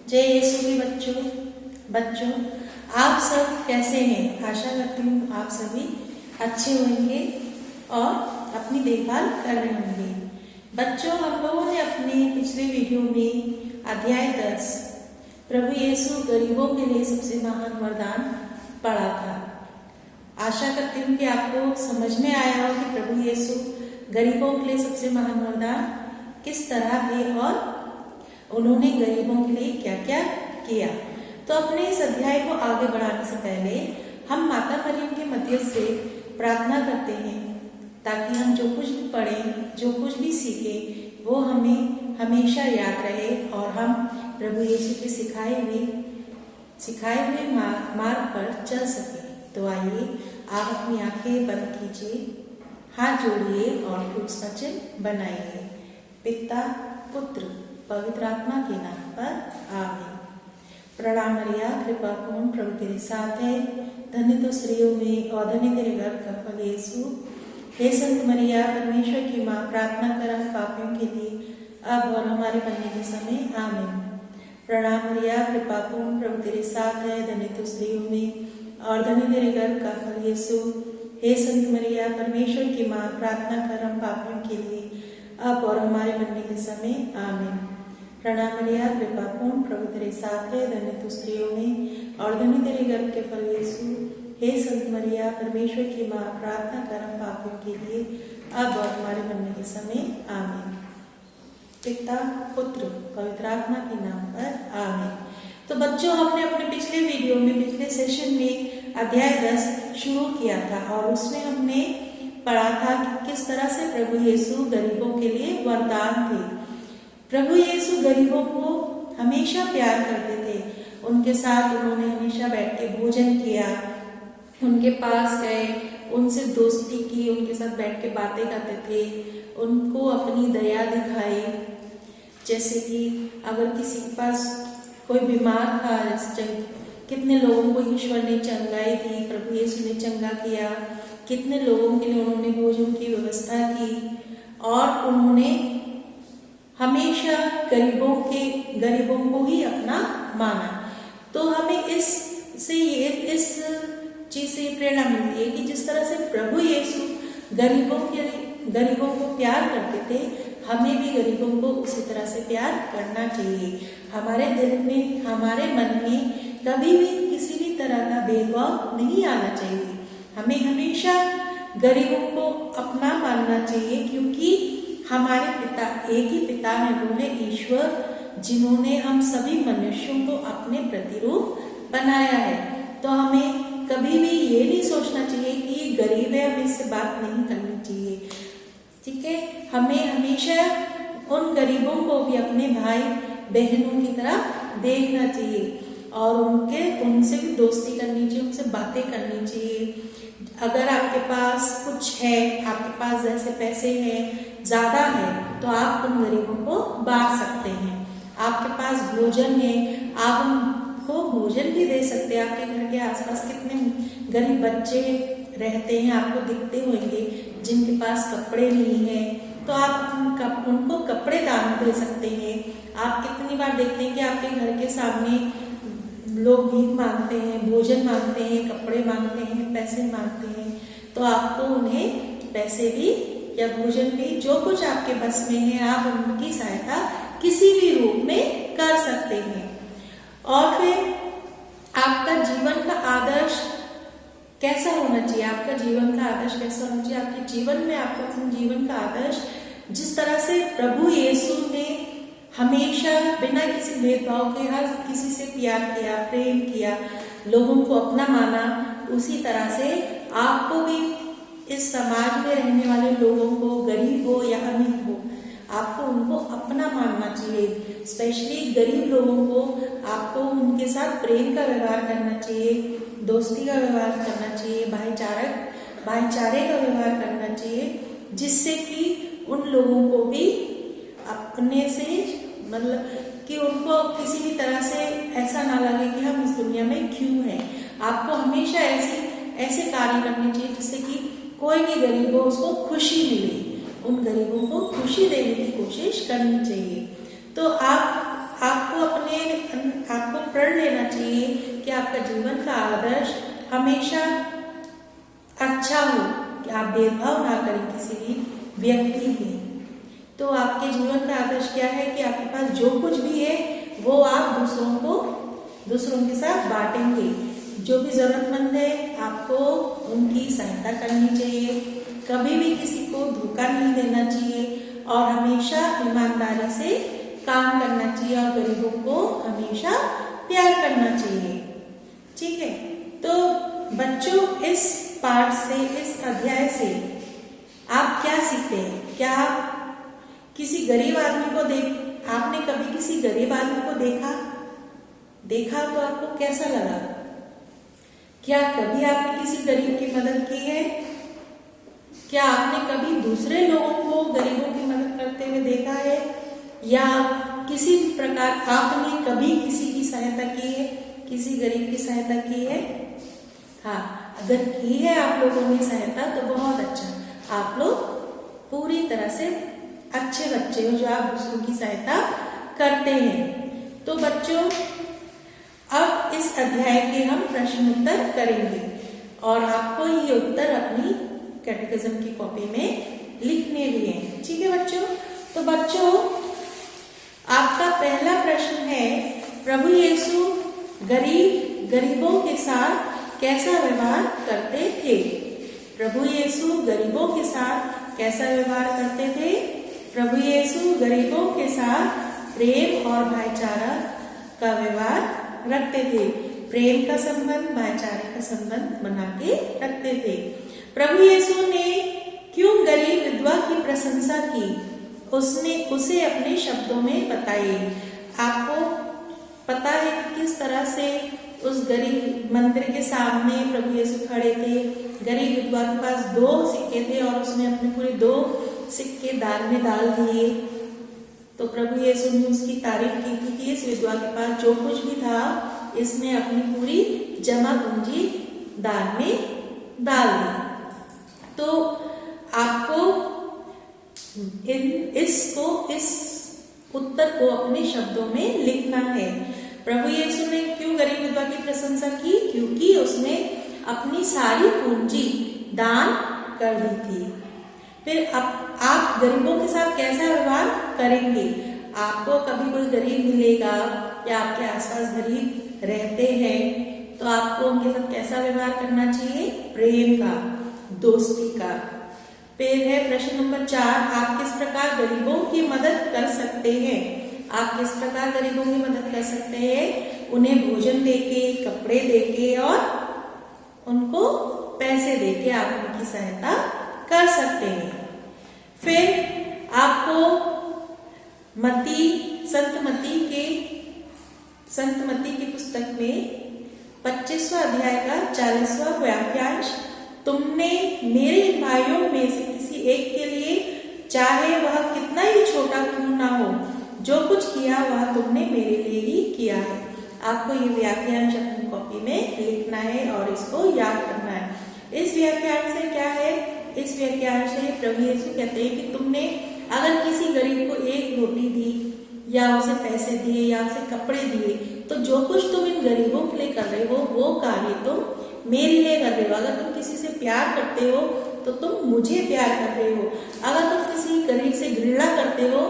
जय यीशु के बच्चों आप सब कैसे हैं। आशा करती हूँ आप सभी अच्छे होंगे और अपनी देखभाल कर रहे होंगे। बच्चों, हम लोगों ने अपने पिछले वीडियो में अध्याय 10 प्रभु यीशु गरीबों के लिए सबसे महान वरदान पढ़ा था। आशा करती हूँ कि आपको समझ में आया हो कि प्रभु यीशु गरीबों के लिए सबसे महान वरदान किस तरह थे और उन्होंने गरीबों के लिए क्या क्या किया। तो अपने इस अध्याय को आगे बढ़ाने से पहले हम माता मरियम के मध्यस्थ से प्रार्थना करते हैं ताकि हम जो कुछ भी पढ़ें, जो कुछ भी सीखें, वो हमें हमेशा याद रहे और हम प्रभु यीशु के सिखाए हुए मार्ग पर चल सकें। तो आइए आप अपनी आंखें बंद कीजिए, हाथ जोड़िए और कुछ वचन बनाइए। पिता, पुत्र, पवित्र आत्मा के नाम पर आमीन। प्रणाम मरिया, कृपा पूर्ण, प्रभु तेरे साथ है, धन्य तो स्त्रियों में और धन्य तेरे गर्भ का फल यीशु। हे संत मरिया, परमेश्वर की माँ, प्रार्थना कर हम पापियों के लिए अब और हमारे मरने के समय आमीन। प्रणाम मरिया, कृपा पूर्ण, प्रभु तेरे साथ है, धन्य तो स्त्रियों में और धन्य तेरे गर्भ का फल यीशु। हे संत मरिया, परमेश्वर की माँ, प्रार्थना कर हम पापियों के लिए अब और हमारे मरने के समय आमीन। प्रणाम मरिया, कृपा पूर्ण, प्रभु तेरे साथ है, धन्य तू स्त्रियों में और धन्य तेरे गर्भ के फल यीशु। हे संत मरिया, परमेश्वर की माँ, प्रार्थना कर हम पापियों के लिए अब और हमारे मरने के समय आमीन। पिता, पुत्र, पवित्र आत्मा के नाम पर आमीन। तो बच्चों, हमने अपने पिछले वीडियो में, पिछले सेशन में अध्याय 10 शुरू किया था और उसमें हमने पढ़ा था कि किस तरह से प्रभु यीशु गरीबों के लिए वरदान थे। प्रभु यीशु गरीबों को हमेशा प्यार करते थे, उनके साथ उन्होंने हमेशा बैठ के भोजन किया, उनके पास गए, उनसे दोस्ती की, उनके साथ बैठ के बातें करते थे, उनको अपनी दया दिखाई। जैसे कि अगर किसी के पास कोई बीमार था, कितने लोगों को ईश्वर ने चंगाई दी, प्रभु यीशु ने चंगा किया, कितने लोगों के लिए उन्होंने भोजन की व्यवस्था की और उन्होंने हमेशा गरीबों को ही अपना माना। तो हमें इस चीज से प्रेरणा मिलती है कि जिस तरह से प्रभु यीशु गरीबों को प्यार करते थे, हमें भी गरीबों को उसी तरह से प्यार करना चाहिए। हमारे दिल में, हमारे मन में कभी भी किसी भी तरह का भेदभाव नहीं आना चाहिए। हमें हमेशा गरीबों को अपना मानना चाहिए, क्योंकि हमारे पिता एक ही पिता है, वो है ईश्वर, जिन्होंने हम सभी मनुष्यों को अपने प्रतिरूप बनाया है। तो हमें कभी भी ये नहीं सोचना चाहिए कि ये गरीब है, हमें इससे बात नहीं करनी चाहिए। ठीक है, हमें हमेशा उन गरीबों को भी अपने भाई बहनों की तरह देखना चाहिए और उनसे भी दोस्ती करनी चाहिए, उनसे बातें करनी चाहिए। अगर आपके पास कुछ है, आपके पास जैसे पैसे हैं, ज्यादा है, तो आप उन गरीबों को बांट सकते हैं। आपके पास भोजन है, आप उनको भोजन भी दे सकते हैं। आपके घर के आसपास कितने गरीब बच्चे रहते हैं, आपको दिखते होंगे, जिनके पास कपड़े नहीं है, तो आप उनको कपड़े दान दे सकते हैं। आप कितनी बार देखते हैं कि आपके घर के सामने लोग भीख मांगते हैं, भोजन मांगते हैं, कपड़े मांगते हैं, पैसे मांगते हैं, तो आपको उन्हें पैसे भी या भोजन भी, जो कुछ आपके बस में है, आप उनकी सहायता किसी भी रूप में कर सकते हैं। और फिर आपका जीवन का आदर्श कैसा होना चाहिए? आपका जीवन का आदर्श कैसा होना चाहिए? आपके जीवन में आपका अपने जीवन का आदर्श जिस तरह से प्रभु यीशु ने हमेशा बिना किसी भेदभाव के हर किसी से प्यार किया, प्रेम किया, लोगों को अपना माना, उसी तरह से आपको भी इस समाज में रहने वाले लोगों को, गरीब हो या अमीर हो, आपको उनको अपना मानना चाहिए। स्पेशली गरीब लोगों को आपको उनके साथ प्रेम का व्यवहार करना चाहिए, दोस्ती का व्यवहार करना चाहिए, भाईचारे का व्यवहार करना चाहिए, जिससे कि उन लोगों को भी अपने से, मतलब कि उनको किसी भी तरह से ऐसा ना लगे कि हम इस दुनिया में क्यों हैं। आपको हमेशा ऐसे कार्य करने चाहिए जिससे कि कोई भी गरीब हो, उसको खुशी मिले, उन गरीबों को खुशी देने की कोशिश करनी चाहिए। तो आप आपको प्रण लेना चाहिए कि आपका जीवन का आदर्श हमेशा अच्छा हो, कि आप भेदभाव ना करें किसी भी व्यक्ति में। तो आपके जीवन का आदर्श क्या है कि आपके पास जो कुछ भी है वो आप दूसरों के साथ बांटेंगे। जो भी जरूरतमंद है आपको उनकी सहायता करनी चाहिए, कभी भी किसी को धोखा नहीं देना चाहिए और हमेशा ईमानदारी से काम करना चाहिए और गरीबों को हमेशा प्यार करना चाहिए। ठीक है, तो बच्चों इस पाठ से, इस अध्याय से आप क्या सीखते हैं? क्या आप किसी गरीब आदमी को आपने कभी किसी गरीब आदमी को देखा तो आपको कैसा लगा? क्या कभी आपने किसी गरीब की मदद की है? क्या आपने कभी दूसरे लोगों को गरीबों की मदद करते हुए देखा है? या किसी प्रकार आपने कभी किसी की सहायता की है, किसी गरीब की सहायता की है? हाँ, अगर की है आप लोगों ने सहायता तो बहुत अच्छा, आप लोग पूरी तरह से अच्छे बच्चे हो जो आप दूसरों की सहायता करते हैं। तो बच्चों अब इस अध्याय के हम प्रश्न उत्तर करेंगे और आपको ये उत्तर अपनी कैटेकिज्म की कॉपी में लिखने भी हैं। ठीक है बच्चों? तो बच्चों आपका पहला प्रश्न है, प्रभु यीशु गरीबों के साथ कैसा व्यवहार करते थे? प्रभु यीशु गरीबों के साथ कैसा व्यवहार करते थे? प्रभु यीशु गरीबों के साथ प्रेम और भाईचारा का व्यवहार रखते थे। प्रेम का संबंध, भाईचारे का संबंध बना के रखते थे। प्रभु यीशु ने क्यों गरीब विधवा की प्रशंसा की? उसे अपने शब्दों में बताइए। आपको पता है कि किस तरह से उस गरीब मंदिर के सामने प्रभु यीशु खड़े थे। गरीब विधवा के पास 2 सिक्के थे और उसने अपने पूरे 2 सिक्के दान में डाल दिए। तो प्रभु यीशु ने उसकी तारीफ की थी कि इस विधवा के पास जो कुछ भी था इसने अपनी पूरी जमा पूंजी दान में डाल दी। तो आपको इस उत्तर को अपने शब्दों में लिखना है। प्रभु यीशु ने क्यों गरीब विधवा की प्रशंसा की? क्योंकि उसने अपनी सारी पूंजी दान कर दी थी। फिर आप गरीबों के साथ कैसा व्यवहार करेंगे? आपको कभी कोई गरीब मिलेगा या आपके आसपास गरीब रहते हैं तो आपको उनके साथ कैसा व्यवहार करना चाहिए? प्रेम का, दोस्ती का। फिर है प्रश्न नंबर 4, आप किस प्रकार गरीबों की मदद कर सकते हैं? आप किस प्रकार गरीबों की मदद कर सकते हैं? उन्हें भोजन देके, कपड़े देके और उनको पैसे देके आप उनकी सहायता कर सकते हैं। फिर आपको संत मती की पुस्तक में 25वां अध्याय का 40वां वाक्यांश, तुमने मेरे भाइयों में से किसी एक के लिए, चाहे वह कितना ही छोटा क्यों ना हो, जो कुछ किया वह तुमने मेरे लिए ही किया है। आपको ये वाक्यांश अपनी कॉपी में लिखना है और इसको याद करना है। इस व्याख्यान से क्या है? इस व्याख्यान से प्रभु यीशु कहते हैं कि तुमने अगर किसी गरीब को 1 रोटी दी या उसे पैसे दिए या उसे कपड़े दिए, तो जो कुछ तुम इन गरीबों के लिए कर रहे हो वो कार्य तुम मेरे लिए कर रहे हो। अगर तुम किसी से प्यार करते हो तो तुम मुझे प्यार कर रहे हो। अगर तुम किसी गरीब से घृणा करते हो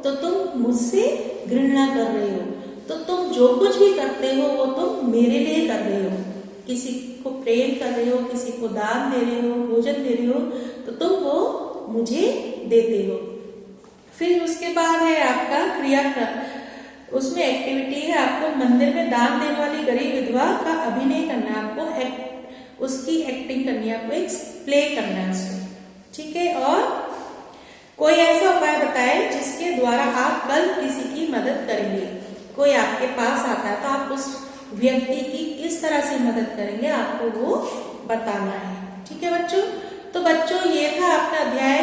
तो तुम मुझसे घृणा कर रहे हो। तो तुम जो कुछ भी करते हो वो तुम मेरे लिए कर रहे हो। किसी को प्रेम कर रहे हो, किसी को दान दे रहे हो, भोजन दे रहे हो, तो तुम वो मुझे देते हो। फिर उसके बाद है आपका उसमें एक्टिविटी है, आपको मंदिर में दान देने वाली गरीब विधवा का अभिनय करना है। आपको उसकी एक्टिंग करनी है, आपको एक प्ले करना है उसमें। ठीक है, और कोई ऐसा उपाय बताए जिसके द्वारा आप कल किसी की मदद करेंगे। कोई आपके पास आता है तो आप उस व्यक्ति की किस तरह से मदद करेंगे, आपको वो बताना है। ठीक है बच्चों? तो बच्चों ये था आपका अध्याय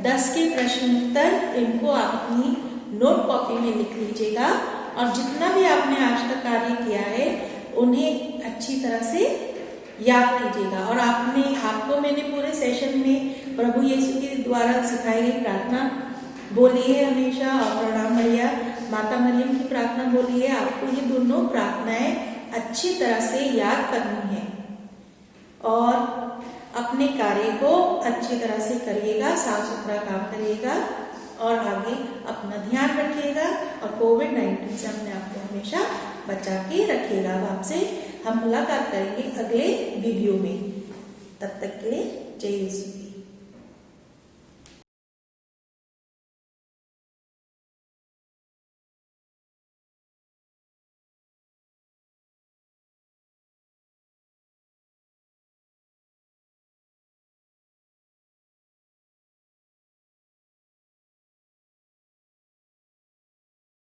10 के प्रश्न उत्तर। इनको आप अपनी नोट कॉपी में लिख लीजिएगा और जितना भी आपने आज तक कार्य किया है उन्हें अच्छी तरह से याद कीजिएगा। और आपको मैंने पूरे सेशन में प्रभु यीशु के द्वारा सिखाई गई प्रार्थना बोली है हमेशा, और प्रणाम मरिया, माता मरियम की प्रार्थना बोली है, आपको ये दोनों प्रार्थनाएं अच्छी तरह से याद करनी है और अपने कार्य को अच्छी तरह से करिएगा, साफ सुथरा काम करिएगा और आगे अपना ध्यान रखिएगा और कोविड-19 से अपने आप को हमेशा बचा के रखिएगा। अब आपसे हम मुलाकात करेंगे अगले वीडियो में। तब तक के लिए जय यीशु।